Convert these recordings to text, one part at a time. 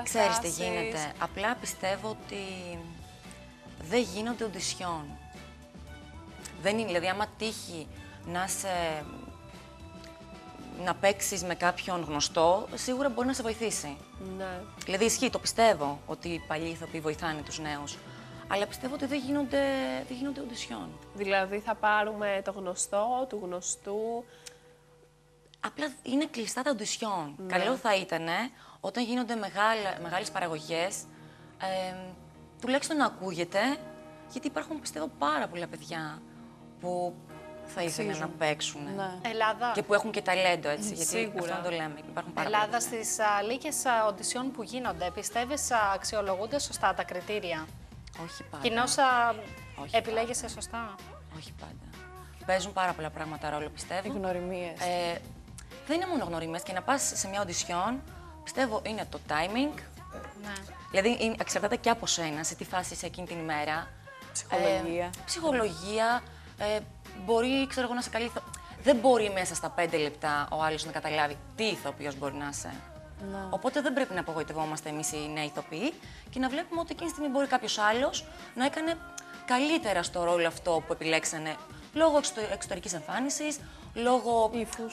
Ξέρεις τι γίνεται. Απλά πιστεύω ότι δεν γίνονται οντισιόν. Δεν είναι, δηλαδή, άμα τύχει να παίξεις με κάποιον γνωστό, σίγουρα μπορεί να σε βοηθήσει. Ναι. Δηλαδή, ισχύει, το πιστεύω ότι οι παλιοί ηθοποιοί βοηθάνε τους νέους. Αλλά πιστεύω ότι δεν γίνονται οντισιόν. Δηλαδή, θα πάρουμε το γνωστό, του γνωστού. Απλά είναι κλειστά τα οντισιόν. Καλό θα ήταν όταν γίνονται μεγάλες παραγωγές, τουλάχιστον να ακούγεται, γιατί υπάρχουν, πιστεύω, πάρα πολλά παιδιά που θα ήθελαν να παίξουν. Ναι. Ελλάδα. Και που έχουν και ταλέντο, έτσι, γιατί Σίγουρα. αυτό το λέμε. Υπάρχουν πάρα Ελλάδα, πολλά. στις λίγες οντισιόν που γίνονται, πιστεύεις αξιολογούνται σωστά τα κριτήρια? Όχι πάντα. Κοινώς Όχι επιλέγεσαι σωστά? Όχι πάντα. Παίζουν πάρα πολλά πράγματα ρόλο, πιστεύω. Οι γνωριμίες. Δεν είναι μόνο γνωριμίες. Και να πας σε μια οντισιόν, πιστεύω, είναι το timing. Ναι. Δηλαδή, εξαρτάται και από σένα, σε τι φάση είσαι εκείνη την ημέρα. Ψυχολογία. Ψυχολογία. Μπορεί, ξέρω εγώ, να σε καλεί. Δεν μπορεί μέσα στα 5 λεπτά ο άλλος να καταλάβει τι ηθοποιός μπορεί να είσαι. Ναι. Οπότε δεν πρέπει να απογοητευόμαστε εμείς οι νέοι ηθοποιοί και να βλέπουμε ότι εκείνη τη στιγμή μπορεί κάποιος άλλος να έκανε καλύτερα στο ρόλο αυτό που επιλέξανε. Λόγω εξωτερικής εμφάνισης, λόγω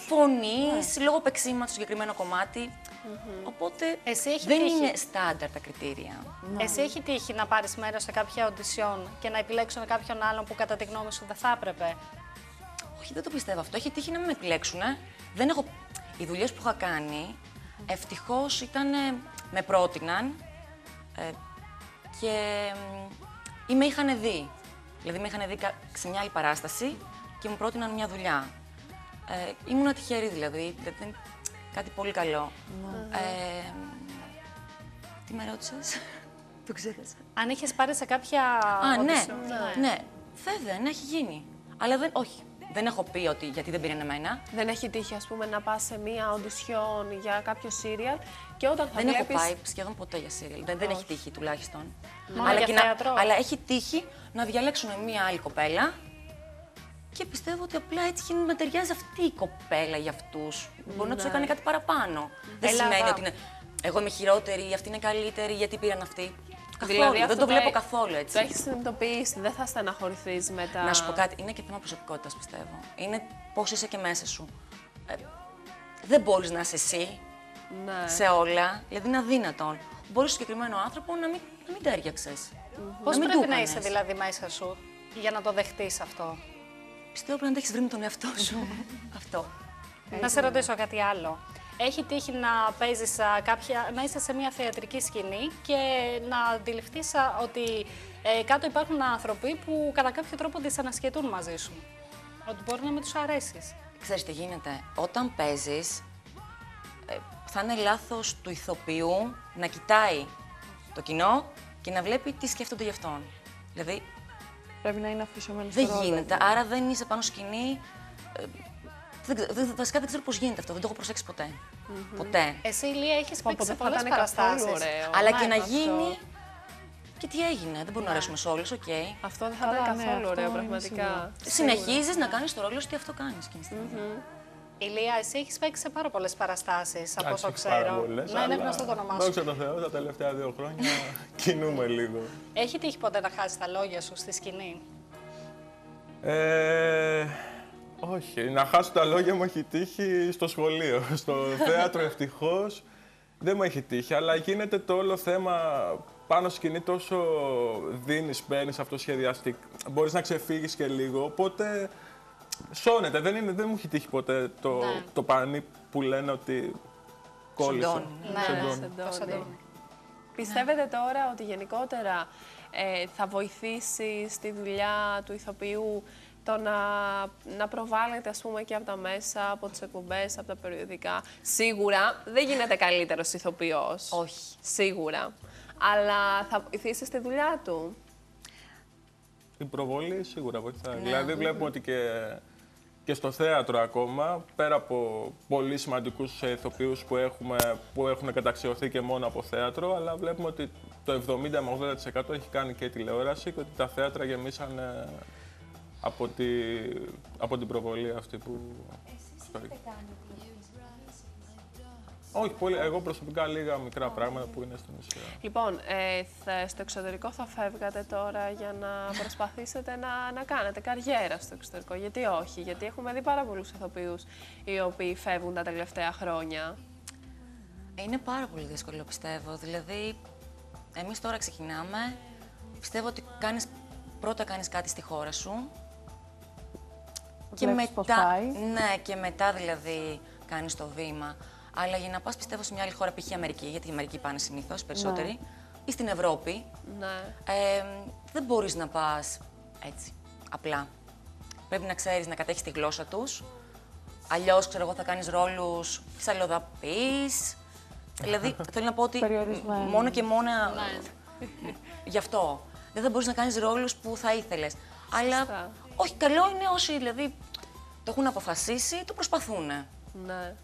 φωνής, λόγω παίξήματος στο συγκεκριμένο κομμάτι. Οπότε δεν είναι στάνταρ τα κριτήρια. Εσύ έχει τύχει να πάρεις μέρος σε κάποια οντισιόν και να επιλέξουν κάποιον άλλον που κατά τη γνώμη σου δεν θα έπρεπε? Όχι, δεν το πιστεύω αυτό. Έχει τύχει να με επιλέξουν. Δεν έχω... Οι δουλειές που είχα κάνει, ευτυχώς με πρότειναν και ή με είχαν δει. Δηλαδή, με είχαν δει σε μια άλλη παράσταση και μου πρότειναν μια δουλειά. Ήμουν τυχερή, δηλαδή. Κάτι πολύ καλό. Τι με ρώτησες? Το ξέχασα. Αν είχες πάρει σε κάποια Ναι. Βέβαια, ναι, έχει γίνει. Αλλά όχι. Δεν έχω πει ότι γιατί δεν πήραν εμένα. Δεν έχει τύχει, ας πούμε, να πας σε μία οντισιόν για κάποιο σύριαλ και όταν θα Δεν βλέπεις... έχω πάει σχεδόν ποτέ για σύριαλ. Δεν έχει τύχει τουλάχιστον. Μόνο για θέατρο. Αλλά έχει τύχει να διαλέξουν μία άλλη κοπέλα και πιστεύω ότι απλά έτσι να ταιριάζει αυτή η κοπέλα για αυτούς. Μπορεί να τους έκανε κάτι παραπάνω. Δεν σημαίνει ότι εγώ είμαι χειρότερη, αυτή είναι καλύτερη, γιατί πήραν αυτή. Καθόλου. Δηλαδή, δεν το βλέπω καθόλου έτσι. Το έχεις συνειδητοποιήσει, δεν θα στεναχωρηθείς μετά. Να σου πω κάτι, είναι και θέμα προσωπικότητας, πιστεύω. Είναι πώς είσαι και μέσα σου. Δεν μπορείς να είσαι εσύ σε όλα, δηλαδή είναι αδύνατον. Μπορείς στο συγκεκριμένο άνθρωπο να μην τέριαξες. Πώς πρέπει να είσαι δηλαδή μέσα σου για να το δεχτείς αυτό? Πιστεύω πρέπει να το έχεις βρει με τον εαυτό σου. Αυτό. Να σε ρωτήσω κάτι άλλο. Έχει τύχει να παίζεις να είσαι σε μια θεατρική σκηνή και να αντιληφθείς ότι κάτω υπάρχουν άνθρωποι που κατά κάποιο τρόπο δυσανασχετούν μαζί σου. Ότι μπορεί να μην τους αρέσεις. Ξέρεις τι γίνεται. Όταν παίζεις, θα είναι λάθος του ηθοποιού να κοιτάει το κοινό και να βλέπει τι σκέφτονται γι' αυτόν. Δηλαδή, πρέπει να είναι αφισωμένος στο δεν ρόλο. γίνεται. Άρα δεν είσαι πάνω σκηνή. Βασικά δεν ξέρω πώς γίνεται αυτό. Δεν το έχω προσέξει ποτέ. Ποτέ. Εσύ, Ηλία, έχεις παίξει σε θα πολλές ήταν παραστάσεις. καθόλου ωραίο. Αλλά και να αυτό. γίνει. Και τι έγινε. Δεν μπορεί να αρέσουμε σε όλους, οκ. Αυτό δεν θα ήταν Καλά, ναι, καθόλου αυτό ωραίο, είναι πραγματικά. Συνεχίζεις να κάνεις το ρόλο σου, τι αυτό κάνεις εκείνη τη στιγμή. Ηλία, εσύ έχεις παίξει σε πάρα πολλές παραστάσεις, από όσο Εντάξει, πάρα ξέρω. πολλές, Ναι, είναι αλλά γνωστό το όνομά σου. δόξα τω Θεώ, τα τελευταία 2 χρόνια κινούμε λίγο. Έχει τύχει ποτέ να χάσεις τα λόγια σου στη σκηνή? Όχι, να χάσω τα λόγια μου έχει τύχει στο σχολείο. Στο θέατρο ευτυχώς δεν μου έχει τύχει, αλλά γίνεται το όλο θέμα πάνω σκηνή τόσο δίνεις, παίρνεις αυτοσχεδιαστικά, μπορείς να ξεφύγεις και λίγο, οπότε σώνεται. Δεν μου έχει τύχει ποτέ το πανί που λένε ότι κόλλησε. Σεντώνει. Πιστεύετε τώρα ότι γενικότερα θα βοηθήσει στη δουλειά του ηθοποιού το να προβάλλεται, ας πούμε, και από τα μέσα, από τις εκπομπές, από τα περιοδικά? Σίγουρα δεν γίνεται καλύτερος ηθοποιός. Όχι. Σίγουρα. Αλλά θα βοηθήσει στη δουλειά του. Η προβολή σίγουρα βοηθάει. Δηλαδή βλέπουμε ότι και στο θέατρο ακόμα, πέρα από πολύ σημαντικούς ηθοποιούς που έχουν καταξιωθεί και μόνο από θέατρο, αλλά βλέπουμε ότι το 70 με 80% έχει κάνει και τηλεόραση και ότι τα θέατρα γεμίσαν από την προβολή αυτή που... Όχι, πολύ. Εγώ προσωπικά λίγα μικρά πράγματα που είναι στην ουσία. Λοιπόν, στο εξωτερικό θα φεύγατε τώρα για να προσπαθήσετε να κάνετε καριέρα στο εξωτερικό. Γιατί όχι, γιατί έχουμε δει πάρα πολλούς ηθοποιούς οι οποίοι φεύγουν τα τελευταία χρόνια. Είναι πάρα πολύ δύσκολο, πιστεύω. Δηλαδή, εμείς τώρα ξεκινάμε. Πιστεύω ότι πρώτα κάνεις κάτι στη χώρα σου. Και μετά, ναι, και μετά δηλαδή κάνεις το βήμα. Αλλά για να πας, πιστεύω, σε μια άλλη χώρα, π.χ. Αμερική, γιατί η Αμερική πάνε συνήθως περισσότεροι, ή στην Ευρώπη, δεν μπορείς να πας έτσι, απλά. Πρέπει να ξέρεις να κατέχεις τη γλώσσα τους. Αλλιώς, ξέρω εγώ, θα κάνεις ρόλους της αλλοδαπής. Δηλαδή, θέλω να πω ότι μόνο και μόνο γι' αυτό. Δεν θα μπορείς να κάνεις ρόλους που θα ήθελες. Αλλά, όχι, καλό είναι όσοι δηλαδή το έχουν αποφασίσει, το προσπαθούν. Ναι.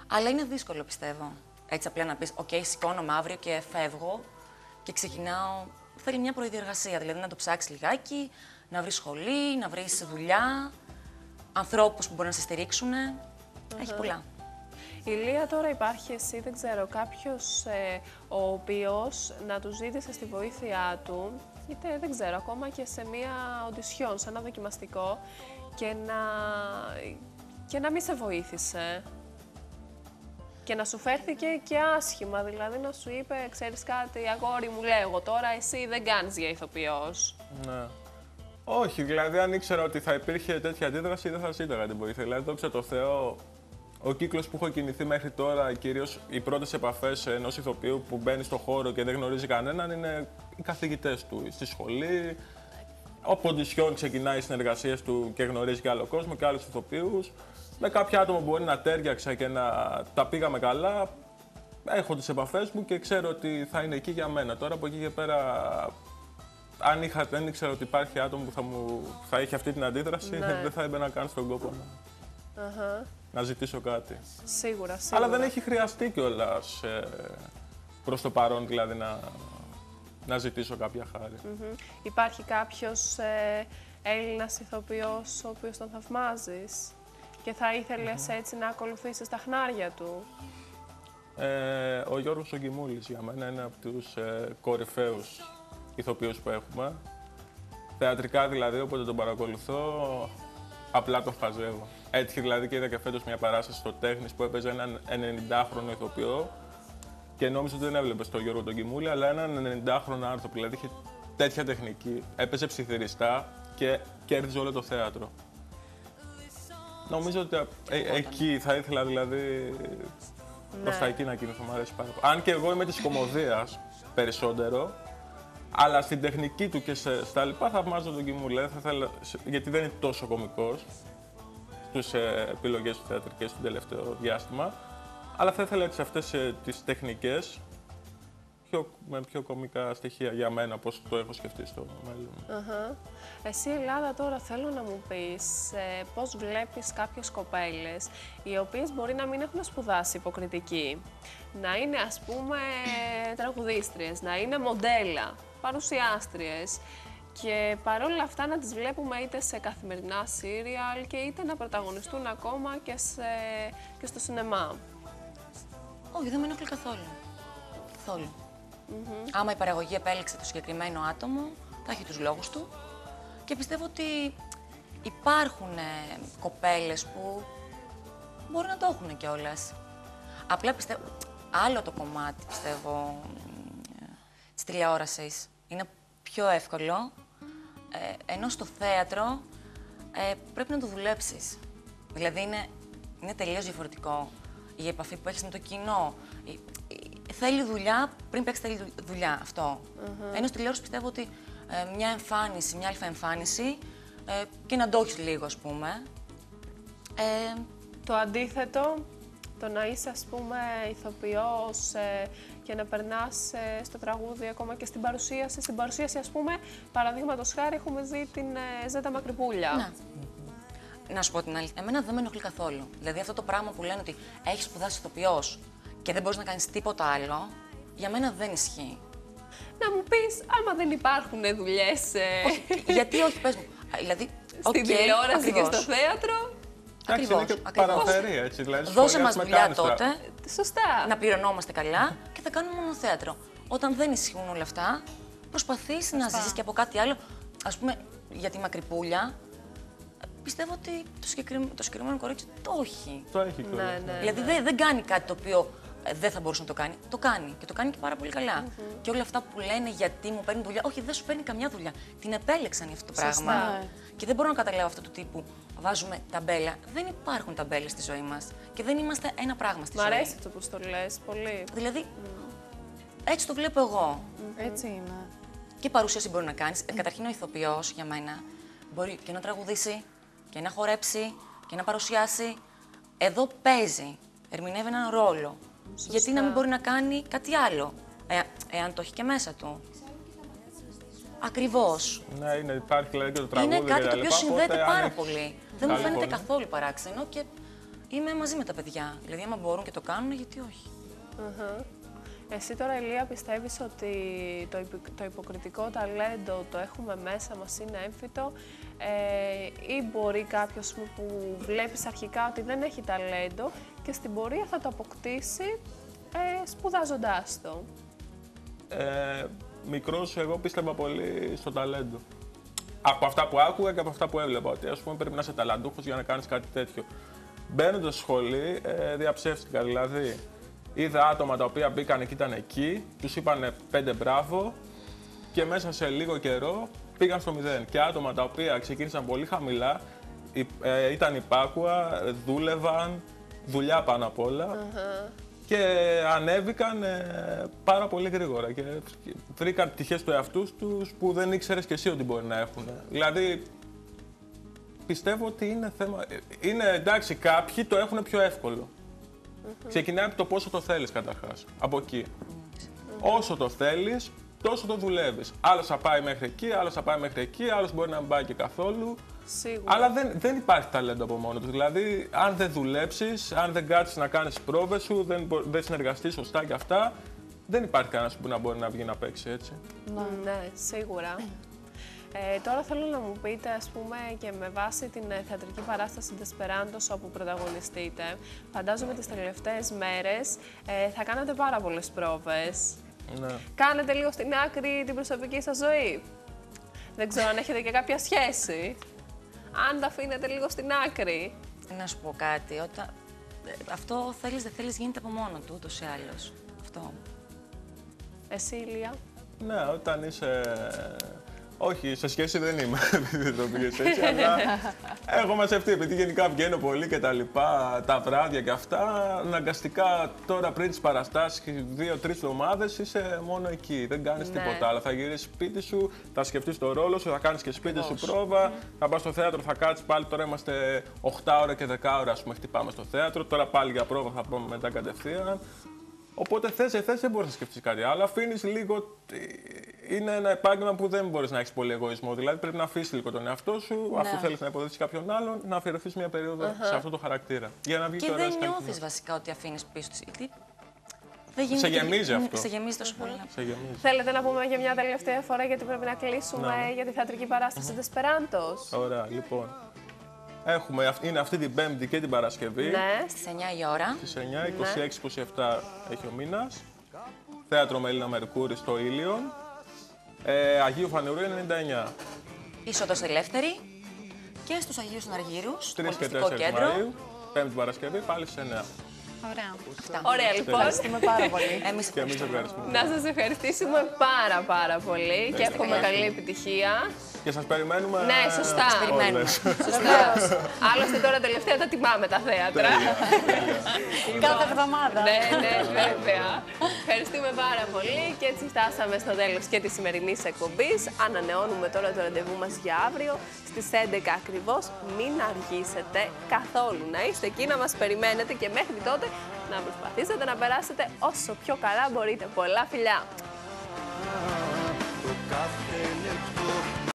Αλλά είναι δύσκολο, πιστεύω. Έτσι απλά να πεις, «ΟΚ, σηκώνομαι αύριο και φεύγω και ξεκινάω». Θέλει μια προδιεργασία, δηλαδή να το ψάξεις λιγάκι, να βρεις σχολή, να βρεις δουλειά, ανθρώπους που μπορούν να σε στηρίξουν. Έχει πολλά. Ηλία, τώρα υπάρχει εσύ, δεν ξέρω, κάποιος ο οποίος να του ζήτησε τη βοήθειά του, είτε δεν ξέρω, ακόμα και σε μία οντισιόν, σε ένα δοκιμαστικό, και να μην σε βοήθησε. Και να σου φέρθηκε και άσχημα, δηλαδή να σου είπε, ξέρεις κάτι, αγόρι μου, λέγω τώρα, εσύ δεν κάνεις για ηθοποιός. Ναι. Όχι, δηλαδή αν ήξερα ότι θα υπήρχε τέτοια αντίδραση, δεν θα ζήταγα την βοήθεια. Δηλαδή, δόξα τω Θεώ, ο κύκλος που έχω κινηθεί μέχρι τώρα, κυρίως οι πρώτες επαφές ενός ηθοποιού που μπαίνει στο χώρο και δεν γνωρίζει κανέναν, είναι οι καθηγητές του στη σχολή. Ο Ποντισιόν ξεκινάει οι συνεργασίες του και γνωρίζει και άλλο κόσμο και άλλους ηθοποιούς. Με κάποια άτομα μπορεί να τέριαξα και να τα πήγαμε καλά. Έχω τις επαφές μου και ξέρω ότι θα είναι εκεί για μένα. Τώρα από εκεί και πέρα, αν δεν ήξερα ότι υπάρχει άτομο που θα έχει αυτή την αντίδραση, δεν θα έμπαινα καν στον κόπο να ζητήσω κάτι. Σίγουρα. Αλλά δεν έχει χρειαστεί κιόλας προς το παρόν, δηλαδή να ζητήσω κάποια χάρη. Υπάρχει κάποιος Έλληνας ηθοποιός ο οποίος τον θαυμάζεις και θα ήθελες έτσι να ακολουθήσεις τα χνάρια του? Ο Γιώργος ο Γκιμούλης για μένα είναι από τους κορυφαίους ηθοποιούς που έχουμε. Θεατρικά δηλαδή, όποτε τον παρακολουθώ, απλά τον χαζεύω. Έτυχε δηλαδή και είδα και φέτος μια παράσταση στο Τέχνης που έπαιζε έναν 90χρονο ηθοποιό και νόμιζα ότι δεν έβλεπε τον Γιώργο τον Γκιμούλη, αλλά έναν 90χρονο άνθρωπο. Δηλαδή είχε τέτοια τεχνική, έπαιζε ψιθυριστά και κέρδιζε όλο το θέατρο. Νομίζω ότι εκεί θα ήθελα δηλαδή προς τα εκεί να κινηθώ, μου αρέσει πάρα πολύ. Αν και εγώ είμαι της κωμωδίας περισσότερο, αλλά στην τεχνική του και στα λοιπά θαυμάζω τον Γκιμούλη. Γιατί δεν είναι τόσο κωμικός στις επιλογές του θεατρικές στο τελευταίο διάστημα, αλλά θα ήθελα έτσι αυτές τις τεχνικές με πιο κωμικά στοιχεία για μένα, πώς το έχω σκεφτεί στο μέλλον. Εσύ, Ελλάδα, τώρα θέλω να μου πεις πώς βλέπεις κάποιες κοπέλες οι οποίες μπορεί να μην έχουν σπουδάσει υποκριτική, να είναι ας πούμε τραγουδίστριες, να είναι μοντέλα, παρουσιάστριες και παρόλα αυτά να τις βλέπουμε είτε σε καθημερινά σύριαλ και είτε να πρωταγωνιστούν ακόμα και στο σινεμά. Όχι, δεν με ενοχλεί καθόλου. Καθόλου. Άμα η παραγωγή επέλεξε το συγκεκριμένο άτομο, θα έχει τους λόγους του. Και πιστεύω ότι υπάρχουν κοπέλες που μπορεί να το έχουν κιόλας. Απλά πιστεύω, άλλο το κομμάτι, πιστεύω, της τηλεόρασης είναι πιο εύκολο, ενώ στο θέατρο πρέπει να το δουλέψεις. Δηλαδή είναι τελείως διαφορετικό η επαφή που έχεις με το κοινό. Θέλει δουλειά, πριν παίξει θέλει δουλειά, αυτό. Ενώ στη τηλεόραση πιστεύω ότι μια εμφάνιση, μια αλφα εμφάνιση και να το έχεις λίγο, ας πούμε. Το αντίθετο, το να είσαι, ας πούμε, ηθοποιός και να περνάς στο τραγούδι, ακόμα και στην παρουσίαση. Στην παρουσίαση, ας πούμε, παραδείγματος χάρη, έχουμε δει την Ζέτα Μακρυπούλια. Ναι. Να σου πω την αλήθεια, εμένα δεν με ενοχλεί καθόλου. Δηλαδή αυτό το πράγμα που λένε ότι έχεις σπουδάσει ηθοποιός και δεν μπορείς να κάνεις τίποτα άλλο, για μένα δεν ισχύει. Να μου πεις, άμα δεν υπάρχουν δουλειές. Γιατί όχι, πες μου. Δηλαδή, στην τηλεόραση και στο θέατρο. Εντάξει, είναι και παραφέρει, έτσι. Δηλαδή, δώσε μας δουλειά τότε. Σωστά. Να πληρωνόμαστε καλά και θα κάνουμε μόνο θέατρο. Όταν δεν ισχύουν όλα αυτά, προσπαθείς να ζήσεις και από κάτι άλλο. Ας πούμε, για τη Μακρυπούλια, πιστεύω ότι το συγκεκριμένο κορίτσι το έχει. Το έχει κιόλας. Ναι. Δηλαδή δεν κάνει κάτι το οποίο δεν θα μπορούσε να το κάνει. Το κάνει και το κάνει και πάρα πολύ καλά. Και όλα αυτά που λένε γιατί μου παίρνει δουλειά, όχι, δεν σου παίρνει καμιά δουλειά. Την επέλεξαν για αυτό το πράγμα. Και δεν μπορώ να καταλάβω αυτό του τύπου. Βάζουμε ταμπέλα. Δεν υπάρχουν ταμπέλες στη ζωή μας. Και δεν είμαστε ένα πράγμα στη ζωή. Μ' αρέσει το που το λες πολύ. Δηλαδή, έτσι το βλέπω εγώ. Έτσι είναι. Και παρουσίαση μπορεί να κάνεις. Καταρχήν ο ηθοποιός για μένα μπορεί και να τραγουδήσει και να χορέψει και να παρουσιάσει. Εδώ παίζει. Ερμηνεύει έναν ρόλο. Σωστά. Γιατί να μην μπορεί να κάνει κάτι άλλο, εάν το έχει και μέσα του. Ακριβώς. Ναι, υπάρχει δηλαδή και το τραγούδι. Είναι κάτι και το οποίο συνδέεται πάρα πολύ. πολύ. Δεν μου Καλή φαίνεται φωνή. καθόλου παράξενο και είμαι μαζί με τα παιδιά. Δηλαδή, άμα μπορούν και το κάνουν, γιατί όχι. Εσύ τώρα, Ηλία, πιστεύεις ότι το υποκριτικό ταλέντο το έχουμε μέσα μας, είναι έμφυτο, ή μπορεί κάποιος που βλέπεις αρχικά ότι δεν έχει ταλέντο και στην πορεία θα το αποκτήσει σπουδάζοντάς το? Μικρός, εγώ πίστευα πολύ στο ταλέντο. Από αυτά που άκουγα και από αυτά που έβλεπα, ότι ας πούμε πρέπει να είσαι ταλαντούχος για να κάνεις κάτι τέτοιο. Μπαίνοντας στο σχολή, διαψεύστηκα. Δηλαδή, είδα άτομα τα οποία μπήκαν και ήταν εκεί, τους είπανε 5 μπράβο και μέσα σε λίγο καιρό πήγαν στο 0. Και άτομα τα οποία ξεκίνησαν πολύ χαμηλά, ήταν υπάκουα, δούλευαν, δουλειά πάνω απ' όλα. Και ανέβηκαν πάρα πολύ γρήγορα και βρήκαν πτυχές του εαυτούς τους που δεν ήξερες και εσύ ότι μπορεί να έχουν. Δηλαδή, πιστεύω ότι είναι θέμα... Είναι εντάξει, κάποιοι το έχουν πιο εύκολο. Ξεκινάει από το πόσο το θέλεις καταρχάς, από εκεί. Όσο το θέλεις, τόσο το δουλεύεις. Άλλος θα πάει μέχρι εκεί, άλλος θα πάει μέχρι εκεί, άλλος μπορεί να μην πάει και καθόλου. Σίγουρα. Αλλά δεν υπάρχει ταλέντο από μόνο του. Δηλαδή, αν δεν δουλέψεις, αν δεν κάτσεις να κάνεις τις πρόβες σου, δεν συνεργαστείς σωστά και αυτά, δεν υπάρχει κανένας που να μπορεί να βγει να παίξει έτσι. Ναι, σίγουρα. Τώρα θέλω να μου πείτε, ας πούμε, και με βάση την θεατρική παράσταση Desperantos όπου πρωταγωνιστείτε, φαντάζομαι τις τελευταίες μέρες θα κάνατε πάρα πολλές πρόβες. Ναι. Κάνετε λίγο στην άκρη την προσωπική σας ζωή. Δεν ξέρω αν έχετε και κάποια σχέση. Αν τα αφήνετε λίγο στην άκρη. Να σου πω κάτι. Αυτό θέλεις δεν θέλεις γίνεται από μόνο του, ούτως ή άλλως. Αυτό. Εσύ, Ηλία? Ναι, όταν είσαι... Όχι, σε σχέση δεν είμαι, επειδή το πήγες έτσι, αλλά έχω μαζευτεί, επειδή γενικά βγαίνω πολύ και τα λοιπά, τα βράδια και αυτά, αναγκαστικά τώρα πριν τις παραστάσεις, 2-3 εβδομάδες είσαι μόνο εκεί, δεν κάνεις τίποτα άλλο. Θα γυρίσεις σπίτι σου, θα σκεφτείς το ρόλο σου, θα κάνεις και σπίτι σου πρόβα, θα πας στο θέατρο, θα κάτσεις πάλι, τώρα είμαστε 8 ώρα και 10 ώρα, ας πούμε, χτυπάμε στο θέατρο, τώρα πάλι για πρόβα θα πάμε μετά κατευθείαν. Οπότε θες δεν μπορείς να σκεφτείς κάτι άλλο. Αφήνεις λίγο. Είναι ένα επάγγελμα που δεν μπορείς να έχεις πολύ εγωισμό. Δηλαδή πρέπει να αφήσεις λίγο τον εαυτό σου, αφού θέλεις να υποδείξεις κάποιον άλλον, να αφιερωθείς μια περίοδο σε αυτό το χαρακτήρα. Για να βγει Και το δεν νιώθεις βασικά ότι αφήνεις πίσω σου. Γιατί σε γεμίζει αυτό. Σε γεμίζει τόσο πολύ. Σε γεμίζει. Θέλετε να πούμε για μια τελευταία φορά, γιατί πρέπει να κλείσουμε για τη θεατρική παράσταση Desperantos? Ωραία, λοιπόν. Είναι αυτή την Πέμπτη και την Παρασκευή. Ναι. Στις 9 η ώρα. Στις 9, 26-27 έχει ο μήνας. Θέατρο Μελίνα Μερκούρη στο Ήλιον. Αγίου Φανερού 99. Είσοδος ελεύθερη. Και στους Αγίους Συναργύρους, 3 και 4 πολιτιστικό κέντρο. Μαΐου, Πέμπτη Παρασκευή, πάλι στις 9. Ωραία. Ωραία, λοιπόν. Ευχαριστούμε πάρα πολύ. Εμείς Και εμείς ευχαριστούμε. Να σας ευχαριστήσουμε πάρα πολύ και εύχομαι καλή επιτυχία. Και σας περιμένουμε. Ναι, σωστά. περιμένουμε. Βεβαίως. Άλλωστε τώρα τελευταία τα τιμάμε τα θέατρα. Κάθε εβδομάδα. Ναι, βέβαια. Ευχαριστούμε πάρα πολύ και έτσι φτάσαμε στο τέλος και της σημερινής εκπομπής. Ανανεώνουμε τώρα το ραντεβού μας για αύριο στις 11 ακριβώς. Μην αργήσετε καθόλου. Να είστε εκεί να μας περιμένετε και μέχρι τότε να προσπαθήσετε να περάσετε όσο πιο καλά μπορείτε. Πολλά φιλιά!